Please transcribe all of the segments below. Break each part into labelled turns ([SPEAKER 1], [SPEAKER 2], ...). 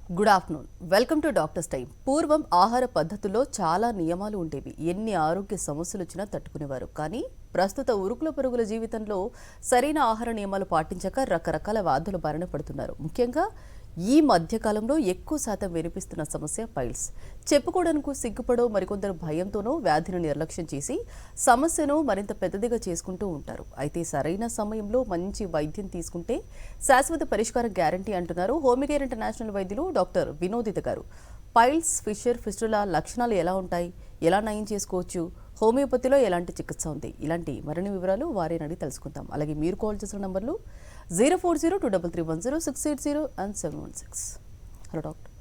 [SPEAKER 1] Good afternoon. Welcome to doctors time. పూర్వం ఆహార పద్ధతుల్లో చాలా నియమాలు ఉండేవి. ఎన్ని ఆరోగ్య సమస్యలు వచ్చినా తట్టుకునేవారు. కానీ ప్రస్తుత ఉరుకుల పరుగుల జీవితంలో సరైన ఆహార నియమాలు పాటించక రకరకాల వ్యాధుల బారిన పడుతున్నారు. ముఖ్యంగా ఈ మధ్యకాలంలో ఎక్కువ శాతం వినిపిస్తున్న సమస్య పైల్స్. చెప్పుకోవడానికి సిగ్గుపడో మరికొందరు భయంతోనో వ్యాధిని నిర్లక్ష్యం చేసి సమస్యను మరింత పెద్దదిగా చేసుకుంటూ ఉంటారు. అయితే సరైన సమయంలో మంచి వైద్యం తీసుకుంటే శాశ్వత పరిష్కారం గ్యారంటీ అంటున్నారు హోమికేర్ ఇంటర్నేషనల్ వైద్యులు డాక్టర్ వినోదిత గారు. పైల్స్, ఫిషర్, ఫిస్టులా లక్షణాలు ఎలా ఉంటాయి, ఎలా నయం చేసుకోవచ్చు, హోమియోపతిలో ఎలాంటి చికిత్స ఉంది, ఇలాంటి మరిన్ని వివరాలు వారిని అడిగి తెలుసుకుందాం. అలాగే మీరు కాల్ చేసిన నంబర్లు 0402330 అండ్ 716. హలో డాక్టర్,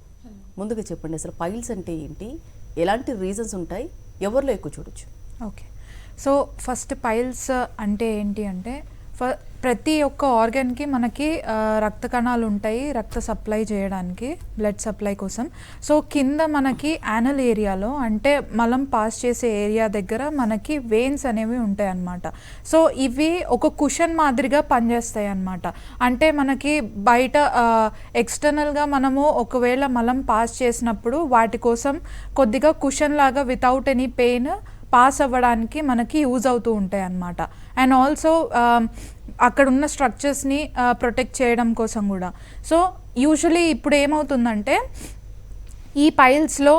[SPEAKER 1] ముందుగా చెప్పండి, అసలు పైల్స్ అంటే ఏంటి, ఎలాంటి రీజన్స్ ఉంటాయి, ఎవరిలో ఎక్కువ చూడొచ్చు?
[SPEAKER 2] ఓకే, సో ఫస్ట్ పైల్స్ అంటే ఏంటి అంటే ప్రతి ఒక్క ఆర్గాన్కి మనకి రక్త కణాలు ఉంటాయి, రక్త సప్లై చేయడానికి, బ్లడ్ సప్లై కోసం. సో కింద మనకి యానల్ ఏరియాలో అంటే మలం పాస్ చేసే ఏరియా దగ్గర మనకి వెయిన్స్ అనేవి ఉంటాయి అన్నమాట. సో ఇవి ఒక కుషన్ మాదిరిగా పనిచేస్తాయి అన్నమాట. అంటే మనకి బయట ఎక్స్టర్నల్గా మనము ఒకవేళ మలం పాస్ చేసినప్పుడు వాటి కోసం కొద్దిగా కుషన్ లాగా వితౌట్ ఎనీ పెయిన్ పాస్ అవ్వడానికి మనకి యూజ్ అవుతూ ఉంటాయి అన్నమాట. అండ్ ఆల్సో అక్కడ ఉన్న స్ట్రక్చర్స్ని ప్రొటెక్ట్ చేయడం కోసం కూడా. సో యూజువలీ ఇప్పుడు ఏమవుతుందంటే ఈ పైల్స్లో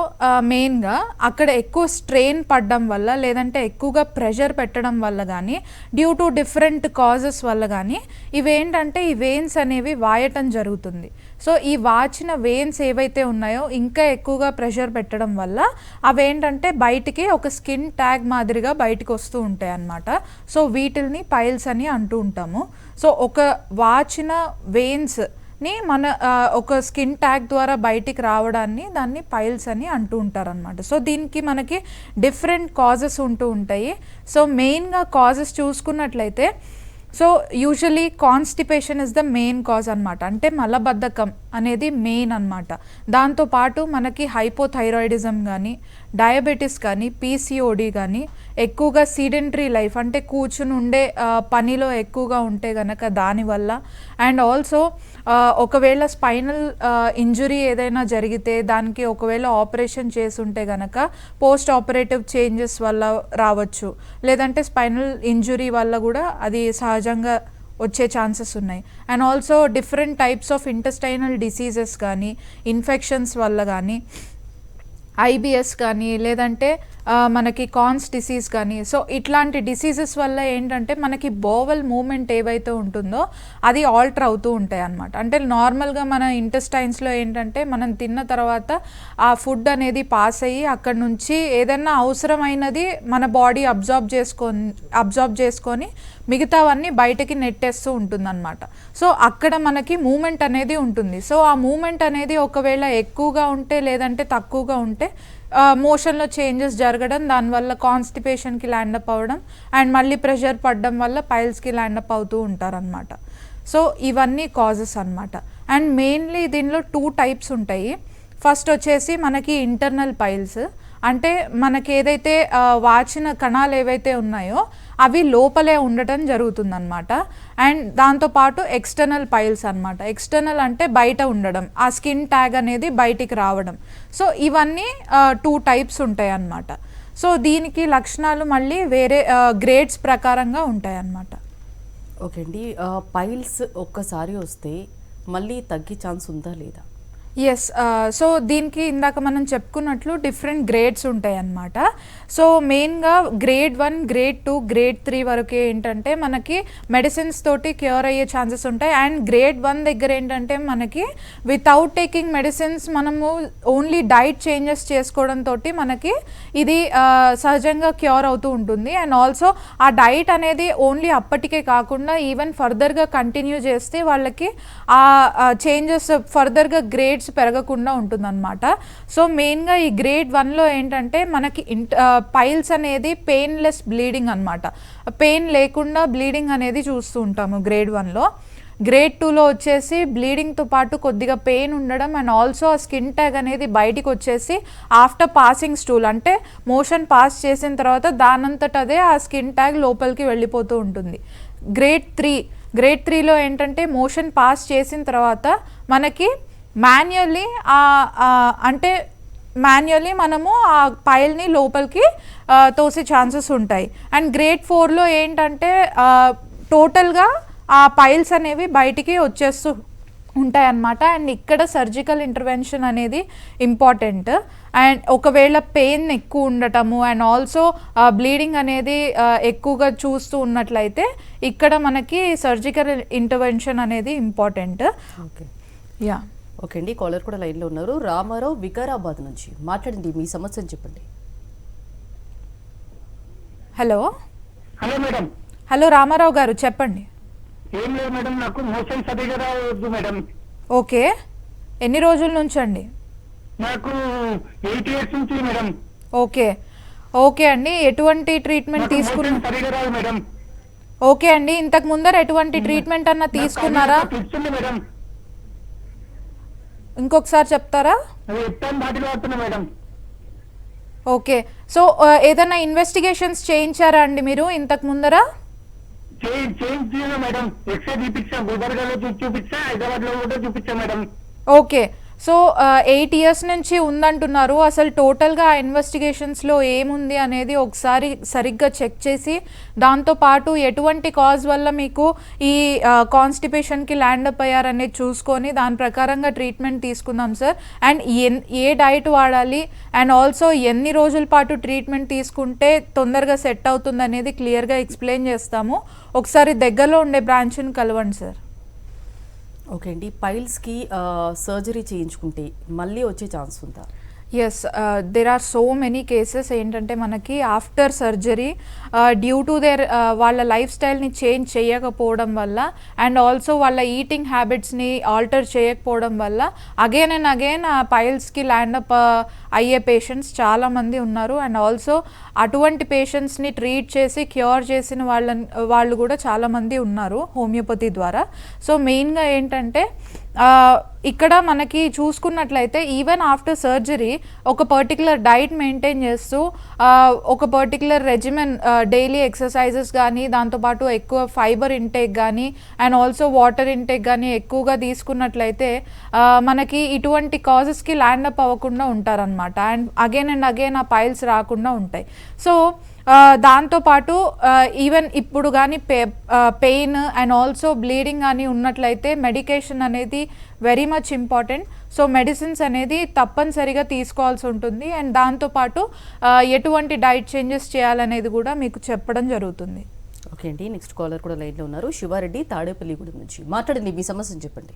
[SPEAKER 2] మెయిన్గా అక్కడ ఎక్కువ స్ట్రెయిన్ పడడం వల్ల, లేదంటే ఎక్కువగా ప్రెషర్ పెట్టడం వల్ల కానీ, డ్యూ టు డిఫరెంట్ కాజెస్ వల్ల కానీ ఇవేంటంటే ఈ వెయిన్స్ అనేవి వాయటం జరుగుతుంది. సో ఈ వాచిన వెయిన్స్ ఏవైతే ఉన్నాయో ఇంకా ఎక్కువగా ప్రెషర్ పెట్టడం వల్ల అవేంటంటే బయటికి ఒక స్కిన్ ట్యాగ్ మాదిరిగా బయటికి వస్తూ ఉంటాయి అన్నమాట. సో వీటిల్ని పైల్స్ అని అంటూ ఉంటాము. సో ఒక వాచిన వెయిన్స్ ని మన ఒక స్కిన్ ట్యాగ్ ద్వారా బయటికి రావడాన్ని దాన్ని పైల్స్ అని అంటూ ఉంటారనమాట. సో దీనికి మనకి డిఫరెంట్ కాజెస్ ఉంటూ ఉంటాయి. సో మెయిన్గా కాజెస్ చూసుకున్నట్లయితే so usually constipation is the main cause అనమాట. అంటే మలబద్ధకం అనేది మెయిన్ అనమాట. దాంతోపాటు మనకి హైపోథైరాయిడిజం కానీ, డయాబెటీస్ కానీ, పీసీఓడి కానీ, ఎక్కువగా సీడెంటరీ లైఫ్ అంటే కూర్చుని ఉండే పనిలో ఎక్కువగా ఉంటే గనక దానివల్ల, అండ్ ఆల్సో ఒకవేళ స్పైనల్ ఇంజురీ ఏదైనా జరిగితే దానికి ఒకవేళ ఆపరేషన్ చేసి ఉంటే గనక పోస్ట్ ఆపరేటివ్ చేంజెస్ వల్ల రావచ్చు, లేదంటే స్పైనల్ ఇంజురీ వల్ల కూడా అది సహజంగా వచ్చే ఛాన్సెస్ ఉన్నాయి. And also different types of intestinal diseases కానీ, ఇన్ఫెక్షన్స్ వల్ల కానీ, ఐబిఎస్ కానీ, లేదంటే మనకి కాన్స్ డిసీజ్ కానీ. సో ఇట్లాంటి డిసీజెస్ వల్ల ఏంటంటే మనకి బోవెల్ మూమెంట్ ఏవైతే ఉంటుందో అది ఆల్టర్ అవుతూ ఉంటాయి అన్నమాట. అంటే నార్మల్గా మన ఇంటెస్టైన్స్లో ఏంటంటే మనం తిన్న తర్వాత ఆ ఫుడ్ అనేది పాస్ అయ్యి అక్కడ నుంచి ఏదైనా అవసరమైనది మన బాడీ అబ్జార్బ్ చేసుకొని మిగతావన్నీ బయటకి నెట్టేస్తూ ఉంటుందన్నమాట. సో అక్కడ మనకి మూమెంట్ అనేది ఉంటుంది. సో ఆ మూమెంట్ అనేది ఒకవేళ ఎక్కువగా ఉంటే లేదంటే తక్కువగా ఉంటే మోషన్లో చేంజెస్ జరగడం, దానివల్ల కాన్స్టిపేషన్కి ల్యాండప్ అవ్వడం, అండ్ మళ్ళీ ప్రెషర్ పడడం వల్ల పైల్స్కి ల్యాండప్ అవుతూ ఉంటారనమాట. సో ఇవన్నీ కాజెస్ అనమాట. అండ్ మెయిన్లీ దీనిలో 2 టైప్స్ ఉంటాయి. ఫస్ట్ వచ్చేసి మనకి ఇంటర్నల్ పైల్స్, అంటే మనకి ఏదైతే వాచిన కణాలు ఏవైతే ఉన్నాయో అవి లోపలే ఉండటం జరుగుతుందన్నమాట. అండ్ దాంతోపాటు ఎక్స్టర్నల్ పైల్స్ అనమాట. ఎక్స్టర్నల్ అంటే బయట ఉండడం, ఆ స్కిన్ ట్యాగ్ అనేది బయటికి రావడం. సో ఇవన్నీ 2 టైప్స్ ఉంటాయి అన్నమాట. సో దీనికి లక్షణాలు మళ్ళీ వేరే గ్రేడ్స్ ప్రకారంగా ఉంటాయి అన్నమాట.
[SPEAKER 1] ఓకే అండి, పైల్స్ ఒక్కసారి వస్తే మళ్ళీ తగ్గే ఛాన్స్ ఉందా లేదా?
[SPEAKER 2] ఎస్, సో దీనికి ఇందాక మనం చెప్పుకున్నట్లు డిఫరెంట్ గ్రేడ్స్ ఉంటాయి అన్నమాట. సో మెయిన్గా గ్రేడ్ 1, గ్రేడ్ 2, గ్రేడ్ 3 వరకు ఏంటంటే మనకి మెడిసిన్స్ తోటి క్యూర్ అయ్యే ఛాన్సెస్ ఉంటాయి. అండ్ గ్రేడ్ 1 దగ్గర ఏంటంటే మనకి వితౌట్ టేకింగ్ మెడిసిన్స్ మనము ఓన్లీ డైట్ చేంజెస్ చేసుకోవడంతో మనకి ఇది సహజంగా క్యూర్ అవుతూ ఉంటుంది. అండ్ ఆల్సో ఆ డైట్ అనేది ఓన్లీ అప్పటికే కాకుండా ఈవెన్ ఫర్దర్గా కంటిన్యూ చేస్తే వాళ్ళకి ఆ చేంజెస్ ఫర్దర్గా గ్రేడ్స్ పెరగకుండా ఉంటుందన్నమాట. సో మెయిన్గా ఈ గ్రేడ్ 1లో ఏంటంటే మనకి పైల్స్ అనేది పెయిన్లెస్ బ్లీడింగ్ అనమాట. పెయిన్ లేకుండా బ్లీడింగ్ అనేది చూస్తూ ఉంటాము గ్రేడ్ 1లో. గ్రేడ్ 2లో వచ్చేసి బ్లీడింగ్తో పాటు కొద్దిగా పెయిన్ ఉండడం, అండ్ ఆల్సో ఆ స్కిన్ ట్యాగ్ అనేది బయటికి వచ్చేసి ఆఫ్టర్ పాసింగ్ స్టూల్, అంటే మోషన్ పాస్ చేసిన తర్వాత దానంతట అదే ఆ స్కిన్ ట్యాగ్ లోపలికి వెళ్ళిపోతూ ఉంటుంది. గ్రేడ్ 3లో ఏంటంటే మోషన్ పాస్ చేసిన తర్వాత మనకి మాన్యువల్లీ అంటే మాన్యువల్లీ మనము ఆ పైల్ని లోపలికి తోసే ఛాన్సెస్ ఉంటాయి. అండ్ గ్రేడ్ 4లో ఏంటంటే టోటల్గా ఆ పైల్స్ అనేవి బయటికి వచ్చేస్తూ ఉంటాయి అన్నమాట. అండ్ ఇక్కడ సర్జికల్ ఇంటర్వెన్షన్ అనేది ఇంపార్టెంట్. అండ్ ఒకవేళ పెయిన్ ఎక్కువ ఉండటము అండ్ ఆల్సో బ్లీడింగ్ అనేది ఎక్కువగా చూస్తూ ఉన్నట్లయితే ఇక్కడ మనకి సర్జికల్ ఇంటర్వెన్షన్ అనేది ఇంపార్టెంట్.
[SPEAKER 1] ఓకే
[SPEAKER 2] యా
[SPEAKER 1] ఓకే అండి, కాలర్ కూడా లైన్లో ఉన్నారు. రామారావు వికారాబాద్ నుంచి మాట్లాడండి, మీ సమస్యను చెప్పండి.
[SPEAKER 2] Hello
[SPEAKER 3] hello madam.
[SPEAKER 2] Hello Ramarao గారు చెప్పండి.
[SPEAKER 3] ఏం లేదు మేడం, నాకు మోషన్ సరిగా రావద్దు మేడం.
[SPEAKER 2] ఓకే, ఎన్ని రోజుల నుంచి అండి?
[SPEAKER 3] నాకు 8 years నుంచి మేడం.
[SPEAKER 2] ఓకే ఓకే అండి, ఎటువంటి ట్రీట్మెంట్ తీసుకున్నా?
[SPEAKER 3] సరిగా రాదు మేడం.
[SPEAKER 2] ఓకే అండి, ఇంతకు ముందర ఎటువంటి ట్రీట్మెంట్ అన్నా తీసుకున్నారా?
[SPEAKER 3] పిలుస్తుంది మేడం.
[SPEAKER 2] ఇంకొకసారి చెప్తారా?
[SPEAKER 3] అది ఎప్పుడు బాటిల్ వాడుతున్నా మేడం.
[SPEAKER 2] ఓకే, సో ఏదైనా ఇన్వెస్టిగేషన్స్ చేయించారా అండి మీరు ఇంతకు ముందర?
[SPEAKER 3] Change madam. ఎక్స్రే చూపించా, గుల్బర్గాలో చూపించా, హైదరాబాద్ లో కూడా చూపించా మేడం.
[SPEAKER 2] ఓకే, సో 8 years నుంచి ఉందంటున్నారు. అసలు టోటల్గా ఆ ఇన్వెస్టిగేషన్స్లో ఏముంది అనేది ఒకసారి సరిగ్గా చెక్ చేసి దాంతోపాటు ఎటువంటి కాజ్ వల్ల మీకు ఈ కాన్స్టిపేషన్కి ల్యాండ్ అప్ అయ్యారనేది చూసుకొని దాని ప్రకారంగా ట్రీట్మెంట్ తీసుకుందాం సార్. అండ్ ఏ డైట్ వాడాలి అండ్ ఆల్సో ఎన్ని రోజుల పాటు ట్రీట్మెంట్ తీసుకుంటే తొందరగా సెట్ అవుతుంది అనేది క్లియర్గా ఎక్స్ప్లెయిన్ చేస్తాము. ఒకసారి దగ్గరలో ఉండే బ్రాంచ్ని కలవండి సార్.
[SPEAKER 1] ఓకే అండి, పైల్స్కి సర్జరీ చేయించుకుంటే మళ్ళీ వచ్చే ఛాన్స్ ఉందా?
[SPEAKER 2] Yes, there are so many cases ఏంటంటే మనకి after surgery due to their వాళ్ళ లైఫ్ స్టైల్ని చేంజ్ చేయకపోవడం వల్ల అండ్ ఆల్సో వాళ్ళ ఈటింగ్ హ్యాబిట్స్ని ఆల్టర్ చేయకపోవడం వల్ల అగైన్ అండ్ అగైన్ పైల్స్కి ల్యాండప్ అయ్యే పేషెంట్స్ చాలామంది ఉన్నారు. అండ్ ఆల్సో అటువంటి పేషెంట్స్ని ట్రీట్ చేసి క్యూర్ చేసిన వాళ్ళు కూడా చాలామంది ఉన్నారు హోమియోపతి ద్వారా. సో మెయిన్గా ఏంటంటే ఇక్కడ మనకి చూసుకున్నట్లయితే ఈవెన్ ఆఫ్టర్ సర్జరీ ఒక పర్టికులర్ డైట్ మెయింటైన్ చేస్తూ ఒక పర్టికులర్ రెజిమెన్ డైలీ ఎక్సర్సైజెస్ కానీ దాంతోపాటు ఎక్కువ ఫైబర్ ఇంటేక్ కానీ అండ్ ఆల్సో వాటర్ ఇంటేక్ కానీ ఎక్కువగా తీసుకున్నట్లయితే మనకి ఇటువంటి కాజెస్కి ల్యాండ్ అప్ అవ్వకుండా ఉంటారనమాట. అండ్ అగైన్ ఆ పైల్స్ రాకుండా ఉంటాయి. సో దాంతోపాటు ఈవెన్ ఇప్పుడు కానీ పెయిన్ అండ్ ఆల్సో బ్లీడింగ్ కానీ ఉన్నట్లయితే మెడికేషన్ అనేది very much important. So medicines అనేది తప్పనిసరిగా తీసుకోవాల్సి ఉంటుంది. అండ్ దాంతోపాటు ఎటువంటి డైట్ చేంజెస్ చేయాలనేది కూడా మీకు చెప్పడం జరుగుతుంది.
[SPEAKER 1] ఓకే అండి, నెక్స్ట్ కాలర్ కూడా లైన్లో ఉన్నారు. శివారెడ్డి తాడేపల్లిగూడెం నుంచి మాట్లాడండి, మీ సమస్యను చెప్పండి.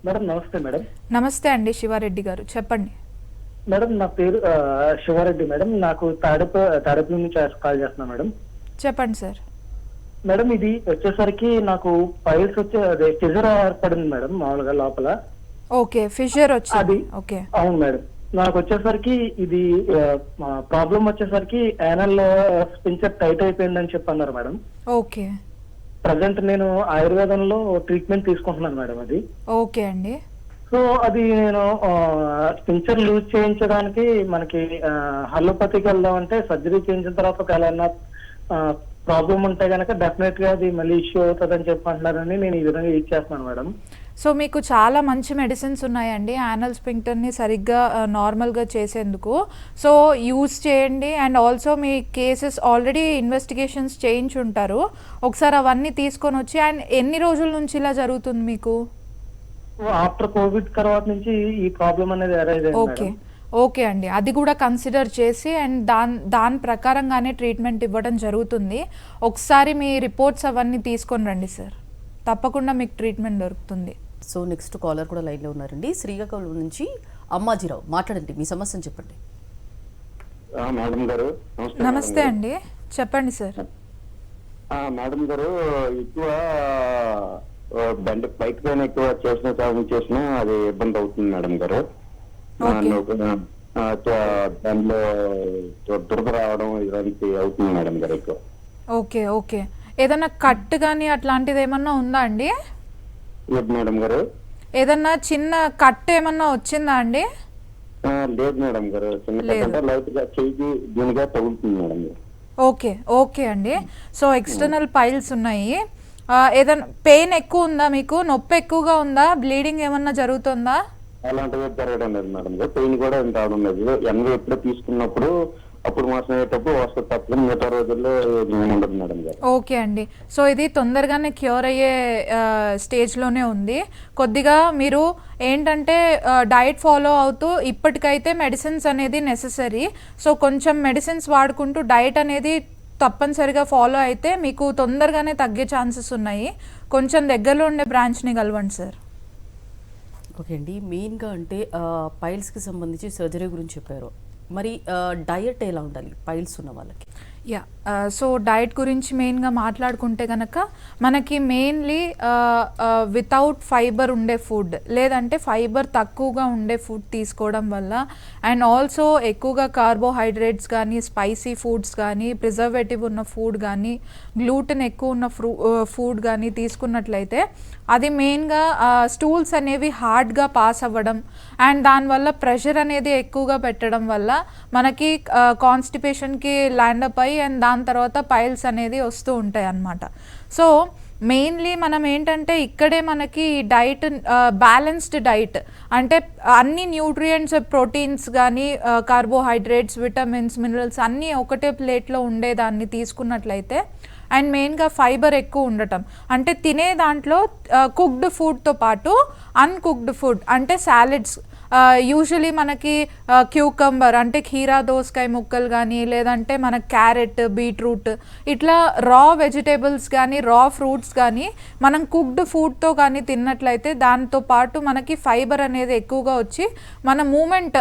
[SPEAKER 3] మేడం నమస్తే మేడం.
[SPEAKER 2] నమస్తే అండి శివారెడ్డి గారు, చెప్పండి.
[SPEAKER 3] మేడం నా పేరు శివారెడ్డి మేడం. నాకు తాడేపల్లి నుంచి కాల్ చేస్తున్నా మేడం.
[SPEAKER 2] చెప్పండి సార్.
[SPEAKER 3] మేడం ఇది వచ్చేసరికి నాకు పైల్స్ అదే ఫిజర్ ఏర్పడింది మేడం మామూలుగా లోపల.
[SPEAKER 2] ఓకే, ఫిషర్ వచ్చింది.
[SPEAKER 3] అది
[SPEAKER 2] ఓకే,
[SPEAKER 3] అవును మేడం. నాకు వచ్చేసరికి ఇది ప్రాబ్లం వచ్చేసరికి యానల్ స్పించర్ టైట్ అయిపోయిందని చెప్పన్నారు మేడం.
[SPEAKER 2] ఓకే,
[SPEAKER 3] ప్రజెంట్ నేను ఆయుర్వేదంలో ట్రీట్మెంట్ తీసుకుంటున్నాను మేడం. అది
[SPEAKER 2] ఓకే అండి.
[SPEAKER 3] సో అది నేను స్పించర్ లూజ్ చేయించడానికి మనకి అలోపతికి వెళ్దామంటే సర్జరీ చేయించిన తర్వాత ఒకవేళ ప్రాబ్లం ఉంటే కనుక డెఫినెట్ గా అది మళ్ళీ ఇష్యూ అవుతుంది అని చెప్పంటున్నారని నేను ఈ విధంగా యూజ్ చేస్తున్నాను మేడం.
[SPEAKER 2] సో మీకు చాలా మంచి మెడిసిన్స్ ఉన్నాయండి యానల్ స్పింక్టర్ని సరిగ్గా నార్మల్గా చేసేందుకు. సో యూజ్ చేయండి. అండ్ ఆల్సో మీ కేసెస్ ఆల్రెడీ ఇన్వెస్టిగేషన్స్ చేయించుంటారు, ఒకసారి అవన్నీ తీసుకొని వచ్చి. అండ్ ఎన్ని రోజుల నుంచి ఇలా జరుగుతుంది మీకు?
[SPEAKER 3] ఆఫ్టర్ కోవిడ్ తర్వాత నుంచి ఈ ప్రాబ్లం అనేది అరైజ్ అయింది.
[SPEAKER 2] ఓకే ఓకే అండి, అది కూడా కన్సిడర్ చేసి అండ్ దాని ప్రకారంగానే ట్రీట్మెంట్ ఇవ్వడం జరుగుతుంది. ఒకసారి మీ రిపోర్ట్స్ అవన్నీ తీసుకొని రండి సార్, తప్పకుండా మీకు ట్రీట్మెంట్ దొరుకుతుంది.
[SPEAKER 1] సో నెక్స్ట్ కాలర్ కూడా లైన్లో ఉన్నారండి. శ్రీకాకుళం నుంచి అమ్మాజీరావు మాట్లాడండి, మీ సమస్యను చెప్పండి.
[SPEAKER 4] మేడం గారు
[SPEAKER 2] నమస్తే అండి, చెప్పండి సార్.
[SPEAKER 4] మేడం గారు ఎక్కువ బైక్ పైన ఎక్కువ చేసిన అది ఇబ్బంది అవుతుంది మేడం గారు. దానిలో దురద రావడం ఇలాంటి అవుతుంది మేడం గారు ఎక్కువ.
[SPEAKER 2] ఓకే ఓకే, ఏదన్నా కట్ కానీ అట్లాంటిది ఏమన్నా ఉందా అండి?
[SPEAKER 4] మేడం గారు
[SPEAKER 2] ఏదన్నా చిన్న కట్ ఏమన్నా వచ్చిందా అండి?
[SPEAKER 4] లేదు మేడం గారు, చిన్న లైట్ గా చేయి దీనిగా తగులుతుంది మేడం గారు.
[SPEAKER 2] ఓకే ఓకే అండి, సో ఎక్స్టర్నల్ పైల్స్ ఉన్నాయి. ఏదన్నా పెయిన్ ఎక్కువ ఉందా మీకు? నొప్పి ఎక్కువగా ఉందా? బ్లీడింగ్ ఏమన్నా జరుగుతుందా?
[SPEAKER 4] అలాంటివి జరగడం లేదు మేడం గారు. పెయిన్ కూడా ఏం రావడం లేదు. ఎనభై ఎప్పుడో తీసుకున్నప్పుడు అప్పుడు మాసం అయ్యేటప్పుడు వస్తుంది తప్ప మిగతా రోజుల్లో ఏమి ఉండదు మేడం గారు.
[SPEAKER 2] ఓకే అండి. సో ఇది తొందరగానే క్యూర్ అయ్యే స్టేజ్లోనే ఉంది. కొద్దిగా మీరు ఏంటంటే డైట్ ఫాలో అవుతూ ఇప్పటికైతే మెడిసిన్స్ అనేది నెససరీ. సో కొంచెం మెడిసిన్స్ వాడుకుంటూ డైట్ అనేది తప్పనిసరిగా ఫాలో అయితే మీకు తొందరగానే తగ్గే ఛాన్సెస్ ఉన్నాయి. కొంచెం దగ్గరలో ఉండే బ్రాంచ్ని కలవండి సార్.
[SPEAKER 1] ఓకే అండి, మెయిన్గా అంటే పైల్స్కి సంబంధించి సర్జరీ గురించి చెప్పారు. మరి డయట్ ఎలా ఉండాలి పైల్స్ ఉన్న వాళ్ళకి?
[SPEAKER 2] యా, సో డైట్ గురించి మెయిన్గా మాట్లాడుకుంటే కనుక మనకి మెయిన్లీ వితౌట్ ఫైబర్ ఉండే ఫుడ్ లేదంటే ఫైబర్ తక్కువగా ఉండే ఫుడ్ తీసుకోవడం వల్ల అండ్ ఆల్సో ఎక్కువగా కార్బోహైడ్రేట్స్ కానీ స్పైసీ ఫుడ్స్ కానీ ప్రిజర్వేటివ్ ఉన్న ఫుడ్ కానీ గ్లూటెన్ ఎక్కువ ఉన్న ఫుడ్ కానీ తీసుకున్నట్లయితే అది మెయిన్గా స్టూల్స్ అనేవి హార్డ్గా పాస్ అవ్వడం అండ్ దానివల్ల ప్రెషర్ అనేది ఎక్కువగా పెట్టడం వల్ల మనకి కాన్స్టిపేషన్కి ల్యాండప్ అయ్యి అండ్ దాని తర్వాత పైల్స్ అనేది వస్తూ ఉంటాయి అన్నమాట. సో మెయిన్లీ మనం ఏంటంటే ఇక్కడే మనకి డైట్ బ్యాలెన్స్డ్ డైట్ అంటే అన్ని న్యూట్రియంట్స్ ప్రోటీన్స్ కానీ కార్బోహైడ్రేట్స్ విటమిన్స్ మినరల్స్ అన్నీ ఒకటే ప్లేట్లో ఉండేదాన్ని తీసుకున్నట్లయితే అండ్ మెయిన్గా ఫైబర్ ఎక్కువ ఉండటం అంటే తినే దాంట్లో కుక్డ్ ఫుడ్తో పాటు అన్కుక్డ్ ఫుడ్ అంటే సాలెడ్స్ యూజువలీ మనకి క్యూకంబర్ అంటే కీరా దోసకాయ ముక్కలు కానీ లేదంటే మన క్యారెట్ బీట్రూట్ ఇట్లా రా వెజిటేబుల్స్ కానీ రా ఫ్రూట్స్ కానీ మనం కుక్డ్ ఫుడ్తో కానీ తిన్నట్లయితే దాంతో పాటు మనకి ఫైబర్ అనేది ఎక్కువగా వచ్చి మన మూమెంట్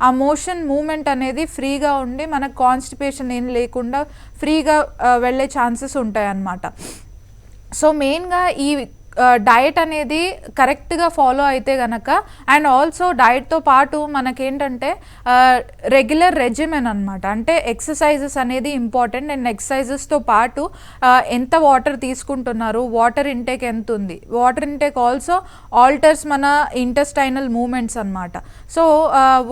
[SPEAKER 2] ఆ మోషన్ మూమెంట్ అనేది ఫ్రీగా ఉండి మనకు కాన్స్టిపేషన్ ఏం లేకుండా ఫ్రీగా వెళ్ళే ఛాన్సెస్ ఉంటాయి అన్నమాట. సో మెయిన్గా ఈ డైట్ అనేది కరెక్ట్గా ఫాలో అయితే గనక అండ్ ఆల్సో డైట్తో పాటు మనకేంటంటే రెగ్యులర్ రెజిమెన్ అనమాట అంటే ఎక్సర్సైజెస్ అనేది ఇంపార్టెంట్ అండ్ ఎక్సర్సైజెస్తో పాటు ఎంత వాటర్ తీసుకుంటున్నారు వాటర్ ఇంటేక్ ఎంత ఉంది వాటర్ ఇంటేక్ ఆల్సో ఆల్టర్స్ మన ఇంటెస్టైనల్ మూమెంట్స్ అనమాట. సో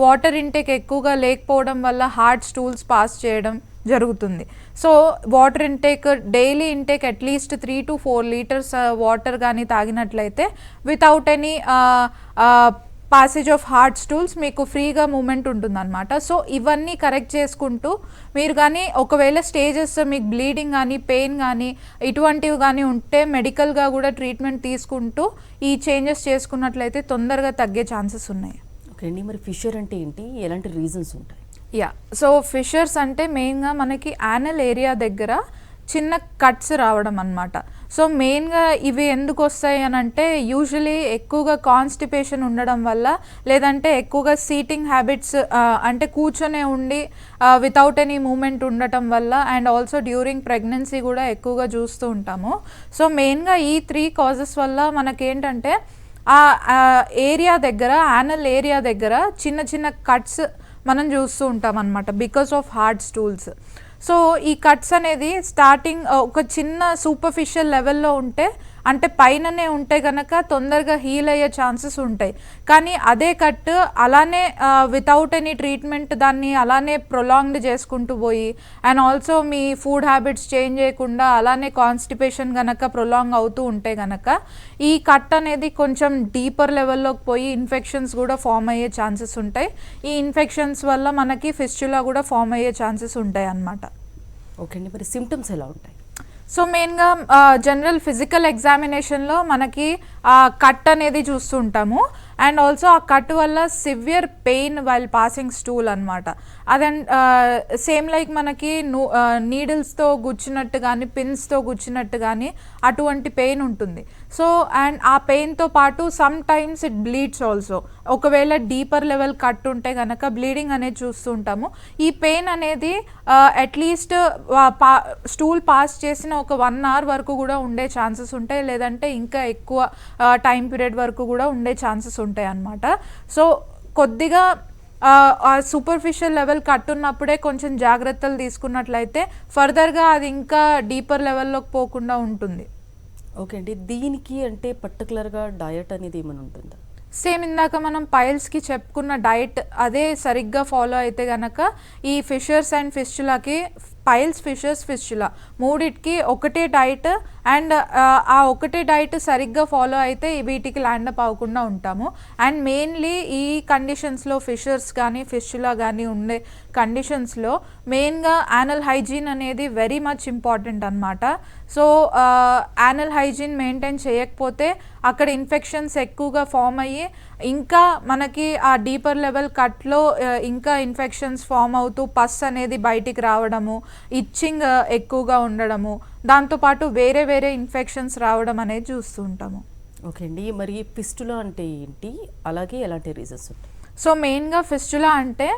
[SPEAKER 2] వాటర్ ఇంటేక్ ఎక్కువగా లేకపోవడం వల్ల హార్డ్ స్టూల్స్ పాస్ చేయడం జరుగుతుంది. So water intake daily intake at least 3 to 4 litres water కానీ తాగినట్లయితే without any passage of hard stools మీకు ఫ్రీగా మూమెంట్ ఉంటుందన్నమాట. సో ఇవన్నీ కరెక్ట్ చేసుకుంటూ మీరు కానీ ఒకవేళ స్టేజెస్ మీకు బ్లీడింగ్ కానీ పెయిన్ కానీ ఇటువంటివి కానీ ఉంటే మెడికల్గా కూడా ట్రీట్మెంట్ తీసుకుంటూ ఈ చేంజెస్ చేసుకున్నట్లయితే తొందరగా తగ్గే ఛాన్సెస్ ఉన్నాయి.
[SPEAKER 1] ఓకే అండి, మరి ఫిషర్ అంటే ఏంటి, ఎలాంటి రీజన్స్ ఉంటాయి?
[SPEAKER 2] యా, సో ఫిషర్స్ అంటే మెయిన్గా మనకి యానల్ ఏరియా దగ్గర చిన్న కట్స్ రావడం అన్నమాట. సో మెయిన్గా ఇవి ఎందుకు వస్తాయి అని అంటే యూజువలీ ఎక్కువగా కాన్స్టిపేషన్ ఉండడం వల్ల లేదంటే ఎక్కువగా సీటింగ్ హ్యాబిట్స్ అంటే కూర్చొనే ఉండి వితౌట్ ఎనీ మూమెంట్ ఉండటం వల్ల అండ్ ఆల్సో డ్యూరింగ్ ప్రెగ్నెన్సీ కూడా ఎక్కువగా చూస్తూ ఉంటాము. సో మెయిన్గా ఈ 3 కాజెస్ వల్ల మనకేంటంటే ఆ ఏరియా దగ్గర యానల్ ఏరియా దగ్గర చిన్న చిన్న కట్స్ మనం చూస్తూ ఉంటాం అన్నమాట because of hard stools. So ఈ కట్స్ అనేది స్టార్టింగ్ ఒక చిన్న సూపర్ఫిషియల్ లెవెల్లో ఉంటే అంటే పైననే ఉంటే కనుక తొందరగా హీల్ అయ్యే ఛాన్సెస్ ఉంటాయి. కానీ అదే కట్ అలానే వితౌట్ ఎనీ ట్రీట్మెంట్ దాన్ని అలానే ప్రొలాంగ్డ్ చేసుకుంటూ పోయి and also me food habits change చేయకుండా అలానే కాన్స్టిపేషన్ కనుక ప్రొలాంగ్ అవుతూ ఉంటే కనుక ఈ కట్ అనేది కొంచెం డీపర్ లెవెల్లోకి పోయి ఇన్ఫెక్షన్స్ కూడా ఫామ్ అయ్యే ఛాన్సెస్ ఉంటాయి. ఈ ఇన్ఫెక్షన్స్ వల్ల మనకి ఫిస్టులా కూడా ఫామ్ అయ్యే ఛాన్సెస్ ఉంటాయి అన్నమాట.
[SPEAKER 1] ఓకే అండి, మరి సిమ్టమ్స్ ఎలా ఉంటాయి?
[SPEAKER 2] సో మెయిన్గా జనరల్ ఫిజికల్ ఎగ్జామినేషన్లో మనకి కట్ అనేది చూస్తూ ఉంటాము అండ్ ఆల్సో ఆ కట్ వల్ల severe pain while passing stool అనమాట. అదండ్ సేమ్ లైక్ మనకి నీడిల్స్తో గుచ్చినట్టు కానీ పిన్స్తో గుచ్చినట్టు కానీ అటువంటి పెయిన్ ఉంటుంది. సో అండ్ ఆ పెయిన్తో పాటు some times it bleeds also. ఒకవేళ డీపర్ లెవెల్ కట్ ఉంటే కనుక బ్లీడింగ్ అనేది చూస్తూ ఉంటాము. ఈ పెయిన్ అనేది అట్లీస్ట్ స్టూల్ పాస్ చేసిన ఒక 1 hour వరకు కూడా ఉండే ఛాన్సెస్ ఉంటాయి లేదంటే ఇంకా ఎక్కువ టైం పీరియడ్ వరకు కూడా ఉండే ఛాన్సెస్ ఉంటాయి అన్నమాట. సో కొద్దిగా సూపర్ఫిషియల్ లెవెల్ కట్ ఉన్నప్పుడే కొంచెం జాగ్రత్తలు తీసుకున్నట్లయితే ఫర్దర్గా అది ఇంకా డీపర్ లెవెల్లోకి పోకుండా ఉంటుంది.
[SPEAKER 1] ఓకే అండి, దీనికి అంటే పర్టికులర్గా డయట్ అనేది ఏమైనా ఉంటుందా?
[SPEAKER 2] సేమ్ ఇందాక మనం పైల్స్కి చెప్పుకున్న డైట్ అదే సరిగ్గా ఫాలో అయితే కనుక ఈ ఫిషర్స్ అండ్ ఫిస్టులాకి పైల్స్, ఫిషర్స్, ఫిస్చులా మూడిటికి ఒకటే డైట్ అండ్ ఆ ఒకటే డైట్ సరిగ్గా ఫాలో అయితే వీటికి ల్యాండ్ అప్ అవ్వకుండా ఉంటాము. అండ్ మెయిన్లీ ఈ కండిషన్స్లో ఫిషర్స్ కానీ ఫిస్చులా కానీ ఉండే కండిషన్స్లో మెయిన్గా యానల్ హైజీన్ అనేది వెరీ మచ్ ఇంపార్టెంట్ అనమాట. సో యానల్ హైజీన్ మెయింటైన్ చేయకపోతే అక్కడ ఇన్ఫెక్షన్స్ ఎక్కువగా ఫామ్ అయ్యి ఇంకా మనకి ఆ డీపర్ లెవెల్ కట్లో ఇంకా ఇన్ఫెక్షన్స్ ఫామ్ అవుతూ పస్ అనేది బయటికి రావడము, ఇచ్చింగ్ ఎక్కువగా ఉండడము, దాంతోపాటు వేరే వేరే ఇన్ఫెక్షన్స్ రావడం అనేది చూస్తూ ఉంటాము.
[SPEAKER 1] ఓకే అండి, మరి ఫిస్టులా అంటే ఏంటి, అలాగే ఎలాంటి రీజన్స్ ఉంటాయి?
[SPEAKER 2] సో మెయిన్గా ఫిస్టులా అంటే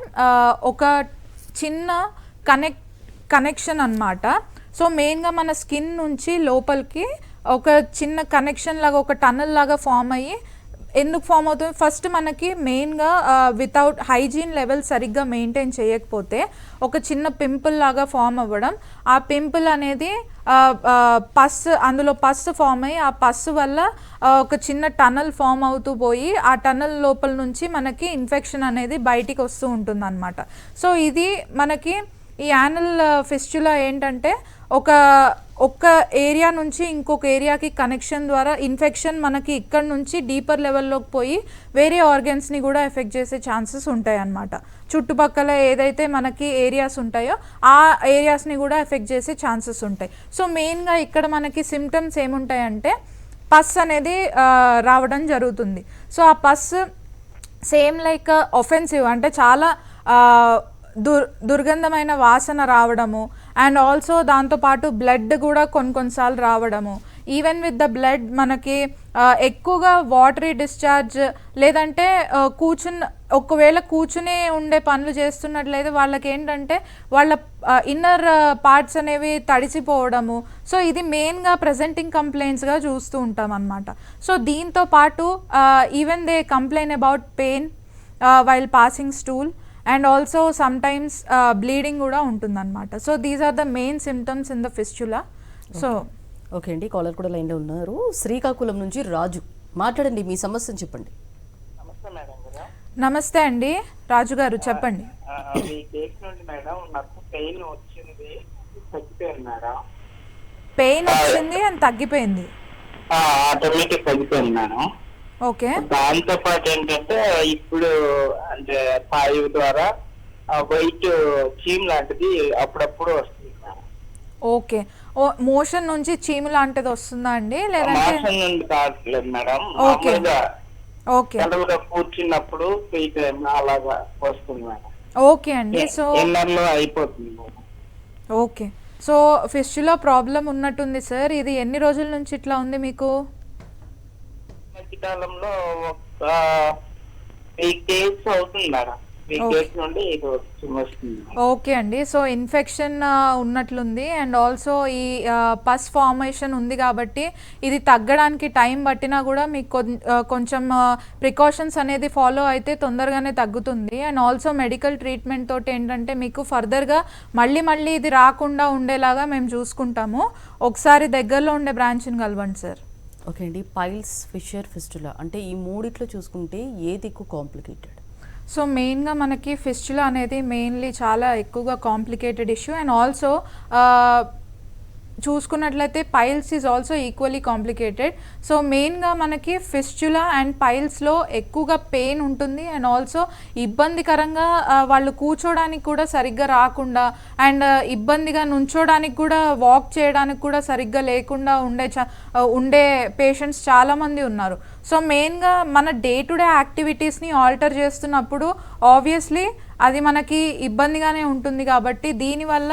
[SPEAKER 2] ఒక చిన్న కనెక్షన్ అన్నమాట. సో మెయిన్గా మన స్కిన్ నుంచి లోపలికి ఒక చిన్న కనెక్షన్ లాగా, ఒక టన్నల్ లాగా ఫామ్ అయ్యి ఎందుకు ఫామ్ అవుతుంది, ఫస్ట్ మనకి మెయిన్గా వితౌట్ హైజీన్ లెవెల్ సరిగ్గా మెయింటైన్ చేయకపోతే ఒక చిన్న పింపుల్ లాగా ఫామ్ అవ్వడం, ఆ పింపుల్ అనేది అందులో పస్ ఫామ్ అయ్యి ఆ పస్ వల్ల ఒక చిన్న టనల్ ఫామ్ అవుతూ పోయి ఆ టనల్ లోపల నుంచి మనకి ఇన్ఫెక్షన్ అనేది బయటికి వస్తూ ఉంటుంది అన్నమాట. సో ఇది మనకి ఈ యానల్ ఫిస్టులా ఏంటంటే ఒక ఏరియా నుంచి ఇంకొక ఏరియాకి కనెక్షన్ ద్వారా ఇన్ఫెక్షన్ మనకి ఇక్కడ నుంచి డీపర్ లెవెల్లోకి పోయి వేరే ఆర్గన్స్ని కూడా ఎఫెక్ట్ చేసే ఛాన్సెస్ ఉంటాయి అన్నమాట. చుట్టుపక్కల ఏదైతే మనకి ఏరియాస్ ఉంటాయో ఆ ఏరియాస్ని కూడా ఎఫెక్ట్ చేసే ఛాన్సెస్ ఉంటాయి. సో మెయిన్గా ఇక్కడ మనకి సిమ్టమ్స్ ఏముంటాయంటే పస్ అనేది రావడం జరుగుతుంది. సో ఆ పస్ సేమ్ లైక్ ఒఫెన్సివ్ అంటే చాలా దుర్గంధమైన వాసన రావడము అండ్ ఆల్సో దాంతోపాటు బ్లడ్ కూడా కొన్నిసార్లు రావడము, ఈవెన్ విత్ ద బ్లడ్ మనకి ఎక్కువగా వాటరీ డిశ్చార్జ్, లేదంటే ఒకవేళ కూర్చునే ఉండే పనులు చేస్తున్నట్లయితే వాళ్ళకి ఏంటంటే వాళ్ళ ఇన్నర్ పార్ట్స్ అనేవి తడిసిపోవడము. సో ఇది మెయిన్గా ప్రెజెంటింగ్ కంప్లైంట్స్గా చూస్తూ ఉంటాం అన్నమాట. సో దీంతో పాటు even they complain about pain while passing stool and also sometimes bleeding కూడా ఉంటుందన్నమాట. So these are the main symptoms in the fistula. So
[SPEAKER 1] okay అండి, కాలర్ కూడా లైన్లో ఉన్నారు. శ్రీకాకుళం నుంచి రాజు, మాట్లాడండి, మీ సమస్యను చెప్పండి.
[SPEAKER 3] నమస్తే మేడం గారు.
[SPEAKER 2] నమస్తే అండి రాజు గారు, చెప్పండి.
[SPEAKER 3] మీ కేసు నుండి మేడం నాకు పెయిన్ వచ్చింది, తగ్గిపోయింది మేడం.
[SPEAKER 2] పెయిన్ వచ్చింది అండ్ తగ్గిపోయింది,
[SPEAKER 3] ఆటోమేటిక్ తగ్గిపోయింది మేడం.
[SPEAKER 2] ఓకే.
[SPEAKER 3] దాంతో పాటు ఏంటంటే ఇప్పుడు అంటే పాయు ద్వారా వైట్ చీమ్ లాంటిది అప్పుడప్పుడు వస్తుంది మేడం.
[SPEAKER 2] ఓకే, మోషన్ నుంచి చీము లాంటిది వస్తుందా అండి, లేదంటే
[SPEAKER 3] మోషన్ నుండి కావట్లేదు మేడం,
[SPEAKER 2] ఓకే ఓకే
[SPEAKER 3] కూర్చున్నప్పుడు అలాగా వస్తుంది మేడం.
[SPEAKER 2] ఓకే అండి. సో
[SPEAKER 3] ఎన్నర్లో అయిపోతుంది madam.
[SPEAKER 2] Okay, so fistula problem ఉన్నట్టుంది సార్. ఇది ఎన్ని రోజుల నుంచి ఇట్లా ఉంది మీకు?
[SPEAKER 3] మధ్యకాలంలో ఒక 3 days అవుతుంది మేడం. 3 days నుండి ఇది వస్తుంది.
[SPEAKER 2] ఓకే అండి, సో ఇన్ఫెక్షన్ ఉన్నట్లుంది అండ్ ఆల్సో ఈ పస్ ఫార్మేషన్ ఉంది కాబట్టి ఇది తగ్గడానికి టైం పట్టినా కూడా మీకు కొంచెం ప్రికాషన్స్ అనేది ఫాలో అయితే తొందరగానే తగ్గుతుంది. అండ్ ఆల్సో మెడికల్ ట్రీట్మెంట్ తోటి ఏంటంటే మీకు ఫర్దర్గా మళ్ళీ ఇది రాకుండా ఉండేలాగా మేము చూసుకుంటాము. ఒకసారి దగ్గరలో ఉండే బ్రాంచ్ని కలవండి సార్.
[SPEAKER 1] ఓకే అండి, పైల్స్, ఫిషర్, ఫిస్టులా అంటే ఈ మూడిట్లో చూసుకుంటే ఏది ఎక్కువ కాంప్లికేటెడ్?
[SPEAKER 2] సో మెయిన్గా మనకి ఫిస్టులా అనేది మెయిన్లీ చాలా ఎక్కువగా కాంప్లికేటెడ్ ఇష్యూ అండ్ ఆల్సో చూసుకున్నట్లయితే piles is also equally complicated. So మెయిన్గా మనకి ఫిస్టులా అండ్ పైల్స్లో ఎక్కువగా పెయిన్ ఉంటుంది అండ్ ఆల్సో ఇబ్బందికరంగా వాళ్ళు కూర్చోడానికి కూడా సరిగ్గా రాకుండా అండ్ ఇబ్బందిగా నుంచోడానికి కూడా వాక్ చేయడానికి కూడా సరిగ్గా లేకుండా ఉండే పేషెంట్స్ చాలామంది ఉన్నారు. సో మెయిన్గా మన డే టు డే యాక్టివిటీస్ని ఆల్టర్ చేస్తున్నప్పుడు ఆబ్వియస్లీ అది మనకి ఇబ్బందిగానే ఉంటుంది. కాబట్టి దీనివల్ల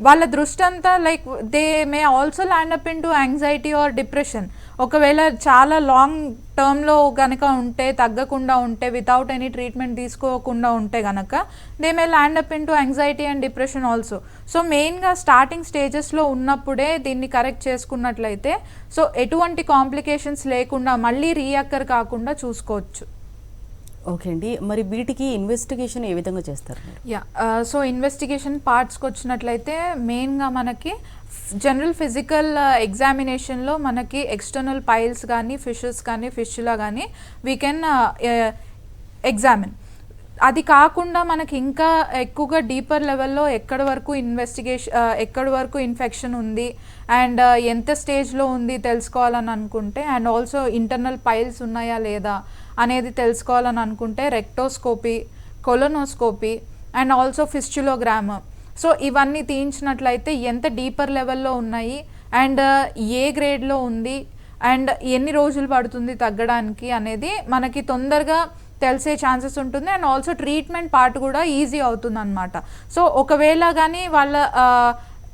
[SPEAKER 2] వాళ్ళ దృష్టి అంతా like they may also land up in to anxiety are depression. ఒకవేళ చాలా లాంగ్ టర్మ్లో కనుక ఉంటే, తగ్గకుండా ఉంటే, వితౌట్ ఎనీ ట్రీట్మెంట్ తీసుకోకుండా ఉంటే కనుక they may land up in to anxiety and depression also. So మెయిన్గా స్టార్టింగ్ స్టేజెస్లో ఉన్నప్పుడే దీన్ని కరెక్ట్ చేసుకున్నట్లయితే సో ఎటువంటి కాంప్లికేషన్స్ లేకుండా మళ్ళీ రీఅక్కర్ కాకుండా చూసుకోవచ్చు.
[SPEAKER 1] ఓకే అండి, మరి వీటికి ఇన్వెస్టిగేషన్ ఏ విధంగా చేస్తారు?
[SPEAKER 2] సో ఇన్వెస్టిగేషన్ పార్ట్స్కి వచ్చినట్లయితే మెయిన్గా మనకి జనరల్ ఫిజికల్ ఎగ్జామినేషన్లో మనకి ఎక్స్టర్నల్ పైల్స్ కానీ ఫిషెస్ కానీ ఫిస్టులా కానీ వీ కెన్ ఎగ్జామిన్. అది కాకుండా మనకి ఇంకా ఎక్కువగా డీపర్ లెవెల్లో ఎక్కడి వరకు ఎక్కడి వరకు ఇన్ఫెక్షన్ ఉంది అండ్ ఎంత స్టేజ్లో ఉంది తెలుసుకోవాలని అనుకుంటే, అండ్ ఆల్సో ఇంటర్నల్ పైల్స్ ఉన్నాయా లేదా అనేది తెలుసుకోవాలని అనుకుంటే rectoscopy, colonoscopy and also ఫిస్చులోగ్రామ్. So ఇవన్నీ తీయించినట్లయితే ఎంత డీపర్ లెవెల్లో ఉన్నాయి అండ్ ఏ గ్రేడ్లో ఉంది అండ్ ఎన్ని రోజులు పడుతుంది తగ్గడానికి అనేది మనకి తొందరగా తెలిసే ఛాన్సెస్ ఉంటుంది. అండ్ ఆల్సో ట్రీట్మెంట్ పార్ట్ కూడా ఈజీ అవుతుంది అనమాట. సో ఒకవేళ కానీ వాళ్ళ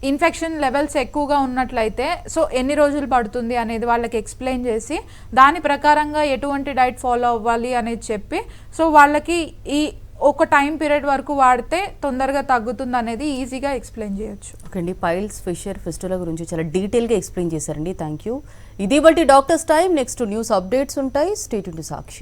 [SPEAKER 2] ఇన్ఫెక్షన్ లెవెల్స్ ఎక్కువగా ఉన్నట్లయితే సో ఎన్ని రోజులు పడుతుంది అనేది వాళ్ళకి ఎక్స్ప్లెయిన్ చేసి దాని ప్రకారంగా ఎటువంటి డైట్ ఫాలో అవ్వాలి అనేది చెప్పి సో వాళ్ళకి ఈ ఒక టైం పీరియడ్ వరకు వాడితే తొందరగా తగ్గుతుంది అనేది ఈజీగా ఎక్స్ప్లెయిన్ చేయొచ్చు.
[SPEAKER 1] ఓకే అండి, పైల్స్, ఫిషర్, ఫిస్టులా గురించి చాలా డీటెయిల్గా ఎక్స్ప్లెయిన్ చేశారండి. Thank you. ఇది బట్టి doctors time. Next news updates ఉంటాయి. Stay tuned to Sakshi.